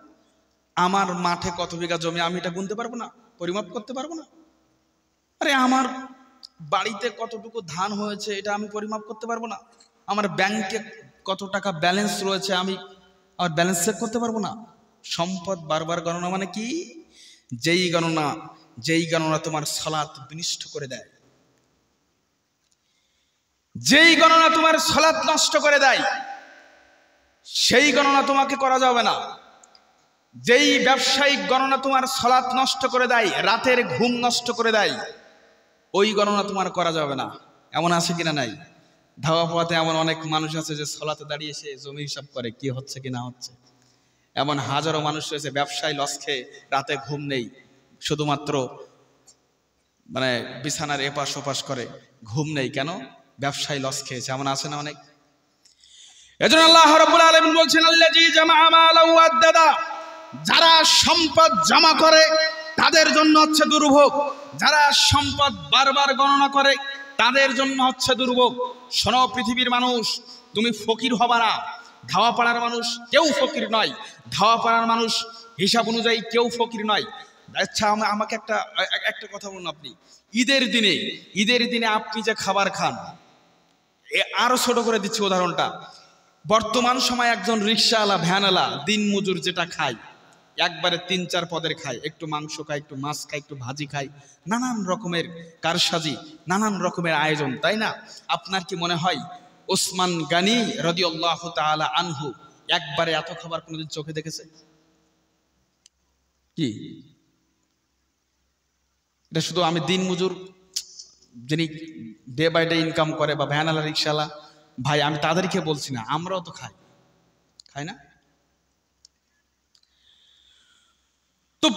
আমার মাঠে কত বিঘা জমি আমি এটা গুনতে পারবো না, পরিমাপ করতে পারবো না? আরে আমার বাড়িতে কতটুকু ধান হয়েছে এটা আমি পরিমাপ করতে পারবো না? আমার ব্যাংকে কত টাকা ব্যালেন্স রয়েছে আমি আর ব্যালেন্স চেক করতে পারবো না? সম্পদ বারবার গণনা মানে কি? যেই গণনা তোমার সালাত বিনষ্ট করে দেয়, যেই গণনা তোমার সালাত নষ্ট করে দেয়, সেই গণনা তোমাকে করা যাবে না। যেই ব্যবসায়িক গণনা তোমার সালাত নষ্ট করে দেয়, রাতের ঘুম নষ্ট করে দেয়, ওই গণনা তোমার করা যাবে না। এমন আছে কিনা? নাই। ধাওয়া পাওয়াতে এমন অনেক মানুষ আছে যে সালাতে দাঁড়িয়ে সে জমি হিসাব করে কি হচ্ছে কি না হচ্ছে। এমন হাজারো মানুষ রয়েছে ব্যবসায় লস খেয়ে রাতে ঘুম নেই, শুধুমাত্র মানে বিছানার এপাশ ওপাশ করে, ঘুম নেই কেন? ব্যবসায় লস খেয়েছে। এমন আছে না অনেক? এজন্য আল্লাহ রাব্বুল আলামিন বলছেন আল্লাযী জামাআ মালান ওয়া আদ্দাদা, যারা সম্পদ জমা করে তাদের জন্য হচ্ছে দুর্ভোগ, যারা সম্পদ বারবার গণনা করে তাদের জন্য হচ্ছে দুর্ভোগ। শোনো পৃথিবীর মানুষ, তুমি ফকির হবা না। ধাওয়াপাড়ার মানুষ কেউ ফকির নয়, ধাওয়াপাড়ার মানুষ হিসাব অনুযায়ী কেউ ফকির নয়। আচ্ছা আমাকে একটা কথা বলুন, আপনি ঈদের দিনে আপনি যে খাবার খান, আরো ছোট করে দিচ্ছি উদাহরণটা। বর্তমান সময় একজন রিকশাওয়ালা, ভ্যানওয়ালা, দিন মজুর যেটা খায়, একবারে 3-4 পদের খায়, একটু মাংস খায়, একটু মাছ খায়, একটু ভাজি খায়, নানান রকমের কারসাজি, নানান রকমের আয়োজন, তাই না? আপনার কি মনে হয় ওসমান গনি রাদিয়াল্লাহু তাআলা আনহু একবারে এত খাবার কোনোদিন চোখে দেখেছে? কি এটা শুধু আমি দিন মজুর যিনি ডে বাই ডে ইনকাম করে বা ভ্যানওয়ালা, রিকশাওয়ালা ভাই, আমি তাদেরকে বলছি না, আমরাও তো খাই না? তো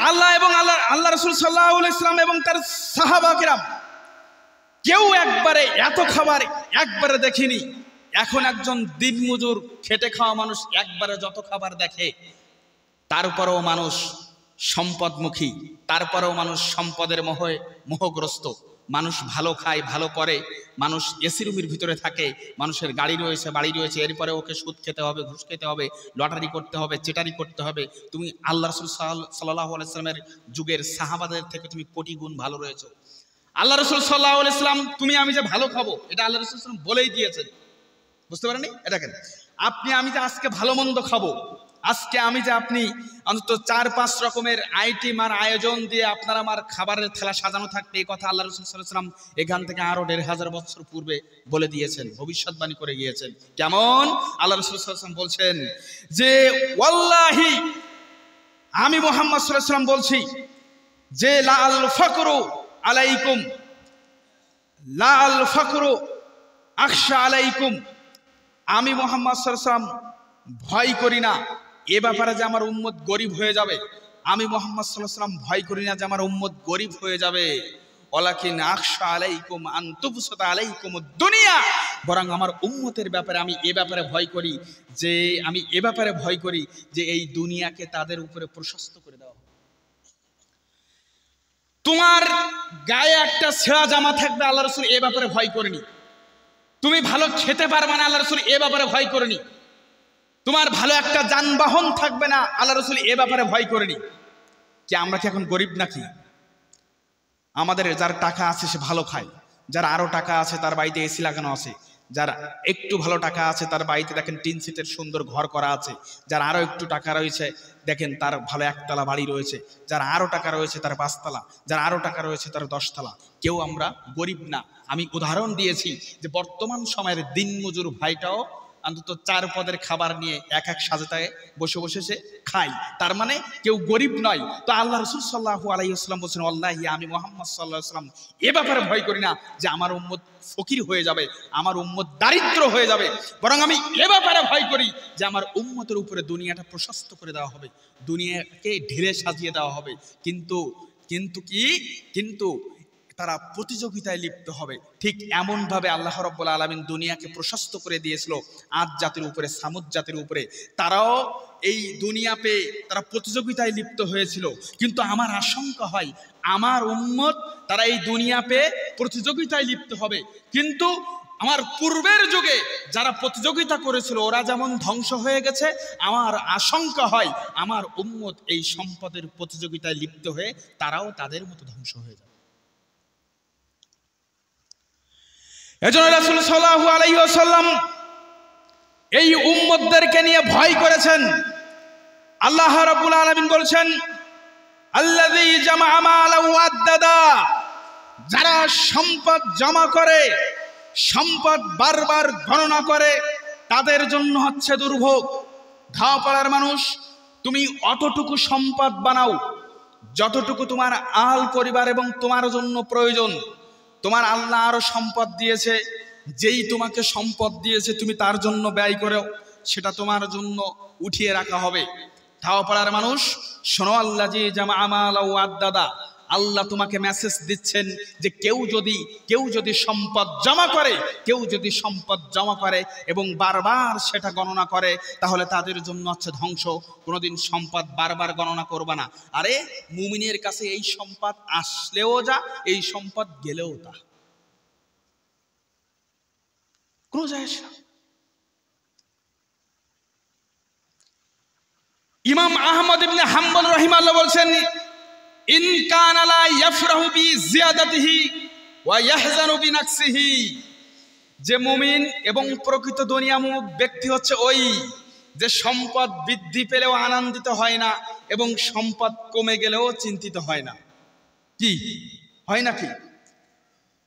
আল্লাহ এবং আল্লাহ রাসূল সাল্লাল্লাহু আলাইহি ওয়াসাল্লাম এবং তার সাহাবা কিরাম কেউ একবারে এত খাবার একবারে দেখেনি। এখন একজন দিনমজুর খেটে খাওয়া মানুষ একবারে যত খাবার দেখে, তারপরেও মানুষ সম্পদমুখী, তারপরেও মানুষ সম্পদের মোহগ্রস্ত। মানুষ ভালো খায়, ভালো করে, মানুষ এসি রুমের ভিতরে থাকে, মানুষের গাড়ি রয়েছে, বাড়ি রয়েছে, এরপরে ওকে সুদ খেতে হবে, ঘুষ খেতে হবে, লটারি করতে হবে, চেটারি করতে হবে। তুমি আল্লাহ রাসূল সাল্লাল্লাহু আলাইহি ওয়াসাল্লামের যুগের সাহাবাদের থেকে তুমি কোটি গুণ ভালো রয়েছো। আল্লাহ রাসূল সাল্লাল্লাহু আলাইহি ওয়াসাল্লাম তুমি আমি যে ভালো খাবো এটা আল্লাহ রাসূল সাল্লাল্লাহু আলাইহি ওয়াসাল্লাম বলেই দিয়েছেন। বুঝতে পারেননি? এটা কেন আমি যে আজকে ভালো মন্দ খাবো, আজকে আমি যে আপনি অন্তত 4-5 রকমের আইটেম আর আয়োজন দিয়ে আপনার আমার খাবারের থালা সাজানো থাকবে, এই কথা আল্লাহ রাসূল সাল্লাল্লাহু আলাইহি ওয়াসাল্লাম এখান থেকে আরো 1500 বছর পূর্বে বলে দিয়েছেন, ভবিষ্যৎবাণী করে গিয়েছেন। কেমন? আল্লাহ রাসূল সাল্লাল্লাহু আলাইহি ওয়াসাল্লাম বলছেন যে ওয়াল্লাহি, আমি মুহাম্মদ সাল্লাল্লাহু আলাইহি ওয়াসাল্লাম বলছি যে লা আল ফাকরু আলাইকুম, লা আল ফাকরু আখশা আলাইকুম, আমি মুহাম্মদ সাল্লাল্লাহু আলাইহি ওয়াসাল্লাম ভয় করি না এ ব্যাপারে যে আমার উম্মত গরিব হয়ে যাবে। আমি মুহাম্মদ সাল্লাল্লাহু আলাইহি ওয়াসাল্লাম ভয় করি না যে আমার উম্মত গরিব হয়ে যাবে। ওয়ালাকিন আখশা আলাইকুম আন তুবসাতা আলাইকুমুদ দুনিয়া, বরং আমার উম্মতের ব্যাপারে আমি এ ব্যাপারে ভয় করি যে এই দুনিয়াকে তাদের উপরে প্রশস্ত করে দেওয়া। তোমার গায়ে একটা ছেঁড়া জামা থাকবে, আল্লাহ রাসূল এ ব্যাপারে ভয় করেনি। তুমি ভালো খেতে পারবে না, আল্লাহ রাসূল এ ব্যাপারে ভয় করেনি। তোমার ভালো একটা যানবাহন থাকবে না, আল্লাহ রাসূল এ ব্যাপারে ভয় করেনি। কি আমরা কি এখন গরিব নাকি? আমাদের যার টাকা আছে সে ভালো খায়, যার আরো টাকা আছে তার বাড়িতে এসি লাগানো আছে, যার একটু ভালো টাকা আছে তার বাড়িতে দেখেন 3 সিটের সুন্দর ঘর করা আছে, যার আরো একটু টাকা রয়েছে দেখেন তার ভালো 1তলা বাড়ি রয়েছে, যার আরো টাকা রয়েছে তার 5তলা, যার আরো টাকা রয়েছে তার 10তলা। কেউ আমরা গরিব না। আমি উদাহরণ দিয়েছি যে বর্তমান সময়ের দিনমজুর ভাইটাও অন্তত 4 পদের খাবার নিয়ে এক এক সাজেতায় বসে বসে সে খায়, তার মানে কেউ গরিব নয়। তো আল্লাহ রাসূল সাল্লাল্লাহু আলাইহি ওয়াসাল্লাম বলছেন, আল্লাহি আমি মুহাম্মদ সাল্লাল্লাহু আলাইহি ওয়াসাল্লাম এ ব্যাপারে ভয় করি না যে আমার উম্মত ফকির হয়ে যাবে, আমার উম্মত দারিদ্র হয়ে যাবে, বরং আমি এ ব্যাপারে ভয় করি যে আমার উম্মতের উপরে দুনিয়াটা প্রশস্ত করে দেওয়া হবে, দুনিয়াকে ঢেলে সাজিয়ে দেওয়া হবে, কিন্তু তারা প্রতিযোগিতায় লিপ্ত হবে। ঠিক এমনভাবে আল্লাহ রাব্বুল আলামিন দুনিয়াকে প্রশস্ত করে দিয়েছিল আদ জাতির উপরে, সামুদ জাতির উপরে। তারাও এই দুনিয়া পেয়ে তারা প্রতিযোগিতায় লিপ্ত হয়েছিল। কিন্তু আমার আশঙ্কা হয় আমার উম্মত তারা এই দুনিয়া পেয়ে প্রতিযোগিতায় লিপ্ত হবে, কিন্তু আমার পূর্বের যুগে যারা প্রতিযোগিতা করেছিল ওরা যেমন ধ্বংস হয়ে গেছে, আমার আশঙ্কা হয় আমার উম্মত এই সম্পদের প্রতিযোগিতায় লিপ্ত হয়ে তারাও তাদের মতো ধ্বংস হয়ে যাবে। এজন্য রাসূল সাল্লাল্লাহু আলাইহি ওয়াসাল্লাম এই উম্মতদেরকে নিয়ে ভয় করেছেন। আল্লাহ রাব্বুল আলামিন বলছেন, আল্লাযী জামাআ মালান ওয়া আদ্দাদা, যারা সম্পদ জমা করে, সম্পদ বারবার গণনা করে, তাদের জন্য হচ্ছে দুর্ভোগ। ধাওপাড়ার মানুষ, তুমি অতটুকু সম্পদ বানাও যতটুকু তোমার আল পরিবার এবং তোমার জন্য প্রয়োজন। তোমার আল্লাহ আরো সম্পদ দিয়েছে, যেই তোমাকে সম্পদ দিয়েছে তুমি তার জন্য ব্যয় করো, সেটা তোমার জন্য উঠিয়ে রাখা হবে। ধাওপাড়ার মানুষ শোনো, আল্লাযী জামাআ মালান ওয়া আদ্দাদা, আল্লাহ তোমাকে মেসেজ দিচ্ছেন যে কেউ যদি সম্পদ জমা করে এবং বারবার সেটা গণনা করে, তাহলে তাদের জন্য হচ্ছে ধ্বংস। কোনোদিন সম্পদ বারবার গণনা করবে না। আরে মুমিনের কাছে এই সম্পদ আসলেও যা, এই সম্পদ গেলেও তা, কোনো যায় আসে না। ইমাম আহমদ ইবনে হাম্বল রাহিমাহুল্লাহ বলছেন, ইন কানা লা ইয়াফরাহু বি জিয়াদাতিহি ওয়া ইয়াহজানু বিনাকসিহি, যে মুমিন এবং প্রকৃত দুনিয়ামুখ ব্যক্তি হচ্ছে ওই যে সম্পদ বৃদ্ধি পেলেও আনন্দিত হয় না এবং সম্পদ কমে গেলেও চিন্তিত হয় না। কি হয় নাকি?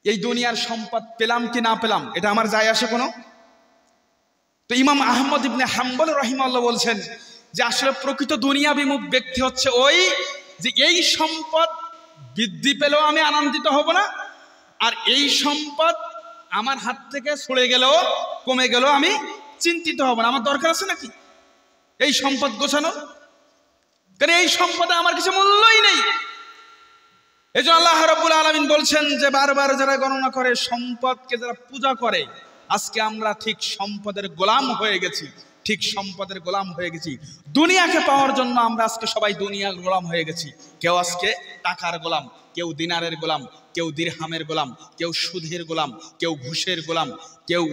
এই দুনিয়ার সম্পদ পেলাম কি না পেলাম এটা আমার যায় আসে কোনো? তো ইমাম আহমদ ইবনে হাম্বল রাহিমাহুল্লাহ বলছেন যে আসলে প্রকৃত দুনিয়াবিমুখ ব্যক্তি হচ্ছে ওই যে এই সম্পদ বৃদ্ধি পেলেও আমি আনন্দিত হব না, আর এই সম্পদ আমার হাত থেকে সরে গেলেও কমে গেলেও আমি চিন্তিত হব না। আমার দরকার আছে নাকি এই সম্পদ গোছানো? কারণ এই সম্পদে আমার কিছু মূল্যই নেই। এই জন্য আল্লাহ রাব্বুল আলামিন বলছেন যে বারবার যারা গণনা করে, সম্পদকে যারা পূজা করে, আজকে আমরা ঠিক সম্পদের গোলাম হয়ে গেছি, দুনিয়াকে পাওয়ার জন্য আমরা আজকে সবাই দুনিয়ার গোলাম হয়ে গেছি। কেউ আজকে টাকার গোলাম, কেউ দিনারের গোলাম, কেউ দিরহামের গোলাম, কেউ সুদের গোলাম, কেউ ঘুষের গোলাম, কেউ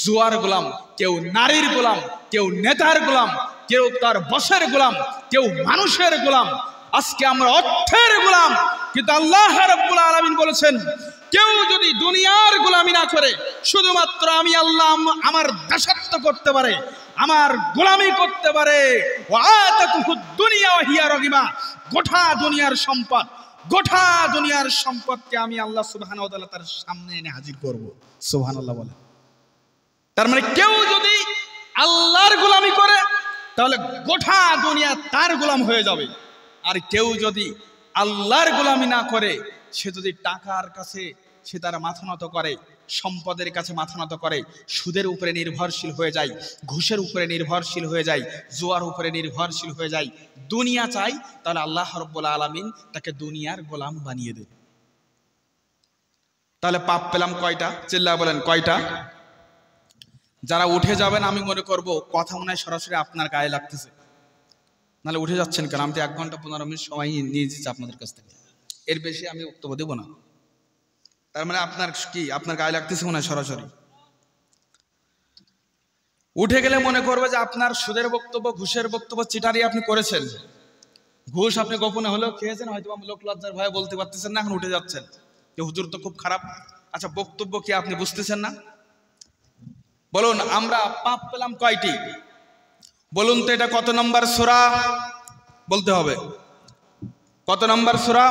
জুয়ার গোলাম, কেউ নারীর গোলাম, কেউ নেতার গোলাম, কেউ তার বসের গোলাম, কেউ মানুষের গোলাম। আজকে আমরা অর্থের গোলাম। কিন্তু আল্লাহ রাব্বুল আলামিন বলেছেন, কেউ যদি দুনিয়ার গোলামি না করে, শুধুমাত্র আমি আল্লাহ আমার দাসত্ব করতে পারে, আমার গোলামি করতে পারে, গোটা দুনিয়ার সম্পদকে আমি আল্লাহ সুবহানাহু ওয়া তাআলা তার সামনে এনে হাজির করব। সুবহানাল্লাহ বলে। তার মানে কেউ যদি আল্লাহর গোলামি করে তাহলে গোটা দুনিয়া তার গোলাম হয়ে যাবে। আর কেউ যদি আল্লাহর গোলামি না করে, সে যদি টাকার কাছে সে তার মাথা নত করে, সম্পদের কাছে মাথা নত করে, সুদের উপরে নির্ভরশীল হয়ে যায়, ঘুষের উপরে নির্ভরশীল হয়ে যায়, জুয়ার উপরে নির্ভরশীল হয়ে যায়, দুনিয়া চাই, তাহলে আল্লাহ রাব্বুল আলামিন তাকে দুনিয়ার গোলাম বানিয়ে দেবে। তাহলে পাপ পেলাম কয়টা? চিল্লায় বলেন কয়টা? যারা উঠে যাবেন আমি মনে করব কথা মনে হয় সরাসরি আপনার গায়ে লাগতেছে, নাহলে উঠে যাচ্ছেন কেন? আমি তো 1 ঘন্টা 15 মিনিট সময় নিয়ে যাচ্ছি আপনাদের কাছ থেকে, এর বেশি আমি বক্তব্য দেবো না। তার মানে আপনার কি আপনার গায়ে লাগতেছে মনে হয় সরাসরি? উঠে গেলে মনে করবে যে আপনার সুদের বক্তব্য, ঘুষের বক্তব্য, চিটারি আপনি করেছেন, ঘুষ আপনি গোপনে হলেও খেয়েছেন, হয়তো লোক লজ্জার ভয়ে বলতে পারতেছেন না, এখন উঠে যাচ্ছেন যে হুজুর তো খুব খারাপ। আচ্ছা, বক্তব্য কি আপনি বুঝতেছেন না? বলুন আমরা পাপ পেলাম কয়টি? বলুন তো এটা কত নম্বর সূরা? বলতে হবে কত নম্বর সূরা,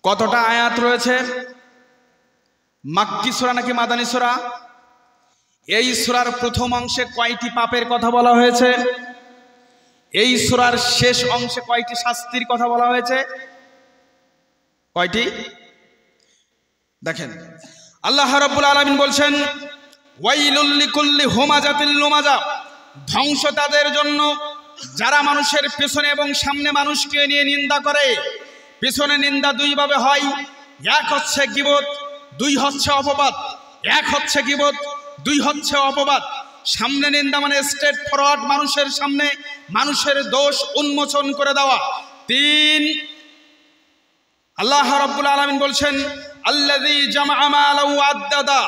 কতটা আয়াত রয়েছে, মাক্কি সূরা নাকি মাদানী সূরা? এই সূরার প্রথম অংশে কয়টি পাপের কথা বলা হয়েছে? এই সূরার শেষ অংশে কয়টি শাস্তির কথা বলা হয়েছে? কয়টি? দেখেন, আল্লাহ রাব্বুল আলামিন বলছেন, ওয়াইলুল লিকুল্লি হুমাজাতিল লুমাজা, ধ্বংস তাদের জন্য যারা মানুষের পেছনে এবং সামনে মানুষকে নিয়ে নিন্দা করে। পেছনে নিন্দা দুই ভাবে হয়, এক হচ্ছে গীবত, দুই হচ্ছে অপবাদ। এক হচ্ছে গীবত, দুই হচ্ছে অপবাদ। সামনে নিন্দা মানে স্ট্রেট ফরওয়ার্ড, মানুষের সামনে মানুষের দোষ উন্মোচন করে দেওয়া। তিন, আল্লাহ রাব্বুল আলামিন বলছেন, আল্লাযী জামাআ মালাহু আদ্দাদা,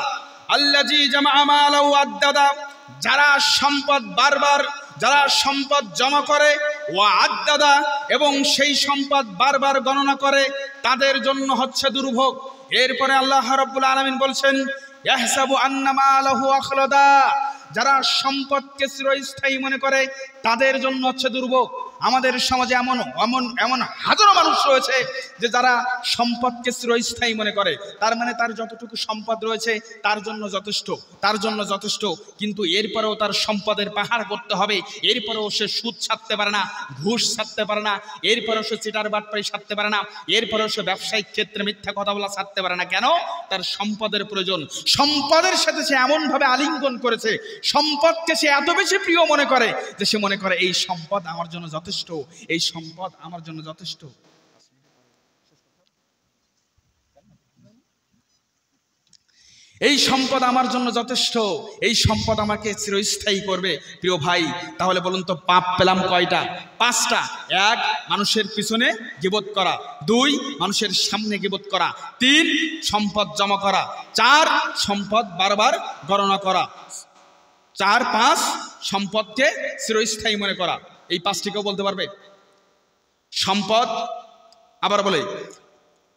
আল্লাযী জামাআ মালাহু আদ্দাদা, যারা সম্পদ বারবার, যারা সম্পদ জমা করে, ওয়া আদ্দাদা, এবং সেই সম্পদ বারবার গণনা করে, তাদের জন্য হচ্ছে দুর্ভোগ। এরপরে আল্লাহ রাব্বুল আলামিন বলছেন, ইয়াহসাবু আন্না মালাহু আখলাদা, যারা সম্পদকে চিরস্থায়ী মনে করে, তাদের জন্য হচ্ছে দুর্ভোগ। আমাদের সমাজে এমন এমন এমন হাজারো মানুষ রয়েছে যে যারা সম্পদকে চিরস্থায়ী মনে করে, তার মানে তার যতটুকু সম্পদ রয়েছে তার জন্য যথেষ্ট, তার জন্য যথেষ্ট। কিন্তু এরপরেও তার সম্পদের পাহাড় করতে হবে, এরপরেও সে সুদ ছাড়তে পারে না, ঘুষ ছাড়তে পারে না, এরপরেও সে চিটার বাটপাই ছাড়তে পারে না, এরপরেও সে ব্যবসায়িক ক্ষেত্রে মিথ্যা কথা বলা ছাড়তে পারে না। কেন? তার সম্পদের প্রয়োজন। সম্পদের সাথে সে এমনভাবে আলিঙ্গন করেছে, সম্পদকে সে এত বেশি প্রিয় মনে করে যে সে মনে করে এই সম্পদ আমার জন্য যথেষ্ট, এই সম্পদ আমার জন্য যথেষ্ট। এই সম্পদ আমার জন্য যথেষ্ট, এই সম্পদ আমাকে চিরস্থায়ী করবে। প্রিয় ভাই, তাহলে বলুন তো পাপ পেলাম কয়টা? পাঁচটা। এক, মানুষের পিছনে গীবত করা। দুই, মানুষের সামনে গীবত করা। তিন, সম্পদ জমা করা। চার, সম্পদ বারবার গণনা করা। চার, পাঁচ, সম্পদকে চিরস্থায়ী মনে করা। এই পাঁচটি কেউ বলতে পারবে? সম্পদ, আবার বলে,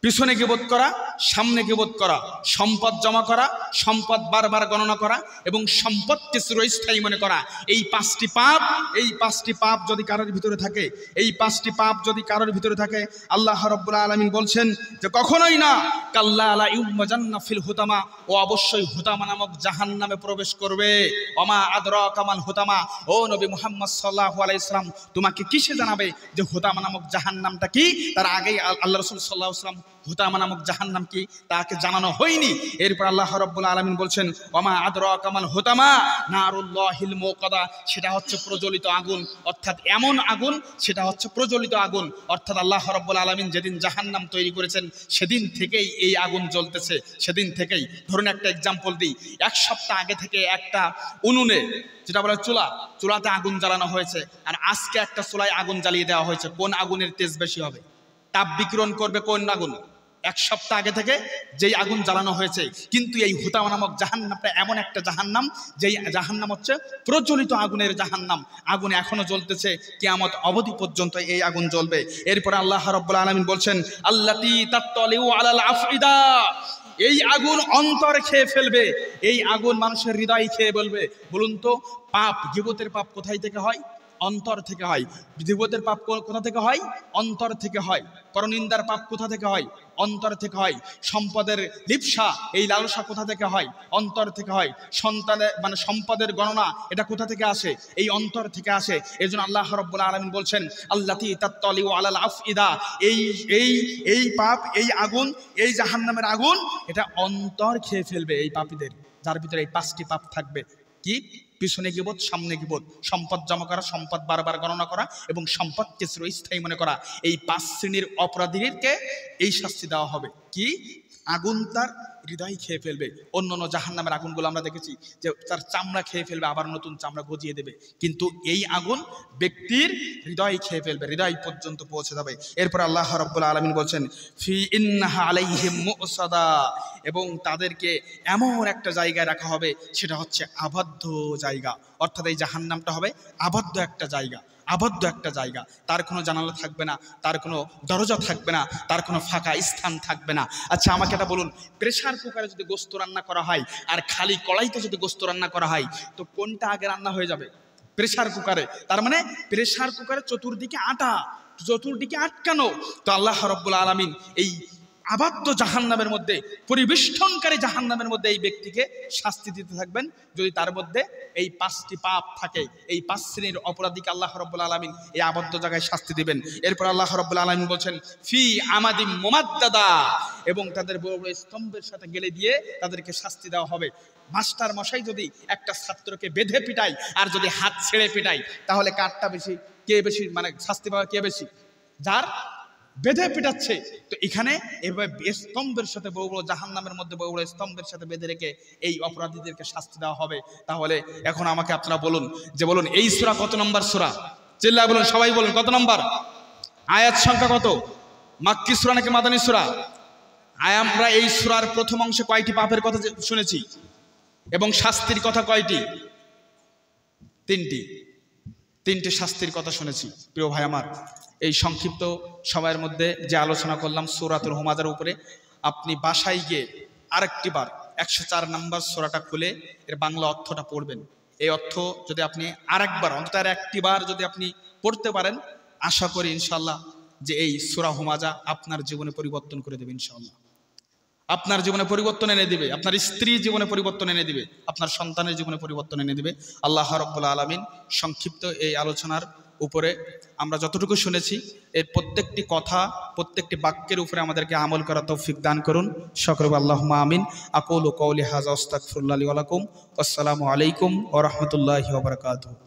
পিছনে গীবত করা, সামনে গীবত করা, সম্পদ জমা করা, সম্পদ বারবার গণনা করা এবং সম্পদকে চিরস্থায়ী মনে করা। এই পাঁচটি পাপ, এই পাঁচটি পাপ যদি কারোর ভিতরে থাকে, এই পাঁচটি পাপ যদি কারোর ভিতরে থাকে, আল্লাহ রাব্বুল আলামিন বলছেন যে কখনোই না, কাল্লা লা ইউমাজান্না ফিল হুতামা, ও অবশ্যই হুতামা নামক জাহান্নামে প্রবেশ করবে। ওমা আদরাকা মাল হুতামা, ও নবী মুহাম্মদ সাল্লাল্লাহু আলাইহি সাল্লাম তোমাকে কিসে জানাবে যে হুতামা নামক জাহান্নামটা কি? তার আগেই আল্লাহ রাসূল সাল্লাল্লাহু আলাইহি সাল্লাম হুতামা নামক জাহান্নাম কি তাকে জানানো হয়নি। এরপর আল্লাহ রাব্বুল আলামিন বলছেন, ওমা আদরাকা মাল হুতামা নারুল্লাহিল মুকাদা, সেটা হচ্ছে প্রজ্বলিত আগুন, অর্থাৎ এমন আগুন, সেটা হচ্ছে প্রজ্বলিত আগুন। অর্থাৎ আল্লাহ রাব্বুল আলামিন যেদিন জাহান্নাম তৈরি করেছেন সেদিন থেকেই এই আগুন জ্বলতেছে, সেদিন থেকেই। ধরুন একটা এক্সাম্পল দিই, এক সপ্তাহ আগে থেকে একটা উনুনে, যেটা বলে চুলা, চুলাতে আগুন জ্বালানো হয়েছে, আর আজকে একটা চুলায় আগুন জ্বালিয়ে দেওয়া হয়েছে। কোন আগুনের তেজ বেশি হবে? তাপ বিকিরণ করবে কোন আগুন? এক সপ্তাহ আগে থেকে যেই আগুন জ্বালানো হয়েছে। কিন্তু এই হুতামা নামক জাহান্নামটা এমন একটা জাহান্নাম, যেই জাহান্নাম হচ্ছে প্রজ্বলিত আগুনের জাহান্নাম। আগুন এখনো জ্বলতেছে, কিয়ামত অবধি পর্যন্ত এই আগুন জ্বলবে। এরপরে আল্লাহ রাব্বুল আলামিন বলছেন, আল্লাতী তাত্তালিউ আলাল আফইদা, এই আগুন অন্তর খেয়ে ফেলবে, এই আগুন মানুষের হৃদয় খেয়ে বলবে। বলুন তো, পাপ, গীবতের পাপ কোথায় থেকে হয়? অন্তর থেকে হয়। গীবতের পাপ কোথা থেকে হয়? অন্তর থেকে হয়। পরনিন্দার পাপ কোথা থেকে হয়? অন্তর থেকে হয়। সম্পদের লিপ্সা, এই লালসা কোথা থেকে হয়? অন্তর থেকে হয়। সন্তানের মানে সম্পদের গণনা, এটা কোথা থেকে আসে? এই অন্তর থেকে আসে। এই জন্য আল্লাহ রাব্বুল আলামিন বলছেন, আল্লাতী তাত্তালিউ আলাল আফইদা, এই এই এই পাপ, এই আগুন, এই জাহান্নামের আগুন, এটা অন্তর খেয়ে ফেলবে এই পাপীদের, যার ভিতরে এই পাঁচটি পাপ থাকবে। কি? পিছনে গীবত, সামনে গীবত, সম্পদ জমা করা, সম্পদ বারবার গণনা করা এবং সম্পদকে চিরস্থায়ী মনে করা। এই পাঁচ শ্রেণীর অপরাধীদেরকে এই শাস্তি দেওয়া হবে। কি? আগুন তার হৃদয় খেয়ে ফেলবে। অন্য অন্য জাহান্নামের আগুনগুলো আমরা দেখেছি যে তার চামড়া খেয়ে ফেলবে, আবার নতুন চামড়া গজিয়ে দেবে, কিন্তু এই আগুন ব্যক্তির হৃদয় খেয়ে ফেলবে, হৃদয় পর্যন্ত পৌঁছে যাবে। এরপর আল্লাহ রাব্বুল আলামিন বলছেন, ফি ইন্নাহা আলাইহিম মুসাদা, এবং তাদেরকে এমন একটা জায়গায় রাখা হবে, সেটা হচ্ছে আবদ্ধ জায়গা। অর্থাৎ এই জাহান্নামটা হবে আবদ্ধ একটা জায়গা, আবদ্ধ একটা জায়গা। তার কোনো জানালা থাকবে না, তার কোনো দরজা থাকবে না, তার কোনো ফাঁকা স্থান থাকবে না। আচ্ছা আমাকে এটা বলুন, প্রেসার কুকারে যদি গোস্ত রান্না করা হয় আর খালি কড়াইতে যদি গোস্ত রান্না করা হয়, তো কোনটা আগে রান্না হয়ে যাবে? প্রেসার কুকারে। তার মানে প্রেসার কুকারে চতুর্দিকে আটা, চতুর্দিকে আটকানো। তো আল্লাহ রাব্বুল আলামিন এই আবদ্ধ জাহান্নামের মধ্যে, পরিবেষ্টনকারী জাহান্নামের মধ্যে এই ব্যক্তিকে শাস্তি দিতে থাকবেন যদি তার মধ্যে এই 5টি পাপ থাকে। এই 5 শ্রেণীর অপরাধীকে আল্লাহ রাব্বুল আলামিন এই আবদ্ধ জায়গায় শাস্তি দিবেন। এরপর আল্লাহ রাব্বুল আলামিন বলছেন ফি আমাদিম মুমাদ্দাদা, এবং তাদের বড় বড় স্তম্ভের সাথে গেলে দিয়ে তাদেরকে শাস্তি দেওয়া হবে। মাস্টার মশাই যদি একটা ছাত্রকে বেঁধে পিটায় আর যদি হাত ছেড়ে পিটায়, তাহলে কারটা বেশি, কে বেশি মানে শাস্তি পাওয়া কে বেশি? যার বেঁধে পিটাচ্ছে। তো এখানে এভাবে স্তম্ভের সাথে বড় বড় জাহান্নামের মধ্যে বড় বড় স্তম্ভের সাথে বেঁধে রেখে এই অপরাধীদেরকে শাস্তি দেওয়া হবে। তাহলে এখন আমাকে আপনারা বলুন যে বলুন এই সূরা কত নম্বর সূরা? চিল্লায় বলুন, সবাই বলুন কত নম্বর? আয়াত সংখ্যা কত? মাক্কি সূরা নাকি মাদানী সূরা? আমরা এই সূরার প্রথম অংশে কয়টি পাপের কথা শুনেছি এবং শাস্তির কথা কয়টি? 3টি শাস্তির কথা শুনেছি। প্রিয় ভাই আমার, এই সংক্ষিপ্ত সময়ের মধ্যে যে আলোচনা করলাম সূরাতুল হুমাজার উপরে, আপনি বাসায় গিয়ে আরেকটি বার 104 নম্বর সূরাটা খুলে এর বাংলা অর্থটা পড়বেন। এই অর্থ যদি আপনি আরেকবার অন্তত আর একটি বার যদি আপনি পড়তে পারেন, আশা করি ইনশাআল্লাহ যে এই সূরা হুমাজা আপনার জীবনে পরিবর্তন করে দেবে। ইনশাআল্লাহ আপনার জীবনে পরিবর্তন এনে দিবে, আপনার স্ত্রীর জীবনে পরিবর্তন এনে দিবে, আপনার সন্তানের জীবনে পরিবর্তন এনে দিবে। আল্লাহ রাব্বুল আলামিন সংক্ষিপ্ত এই আলোচনার উপরে আমরা যতটুকু শুনেছি এর প্রত্যেকটি কথা, প্রত্যেকটি বাক্যের উপরে আমাদেরকে আমল করা তৌফিক দান করুন। সকলে আল্লাহুম্মা আমিন। আকুলু কওলি হাযা আস্তাগফিরুল্লাহ লি ওয়া লাকুম। আসসালামু আলাইকুম ওয়া রাহমাতুল্লাহি ওয়া বারাকাতুহু।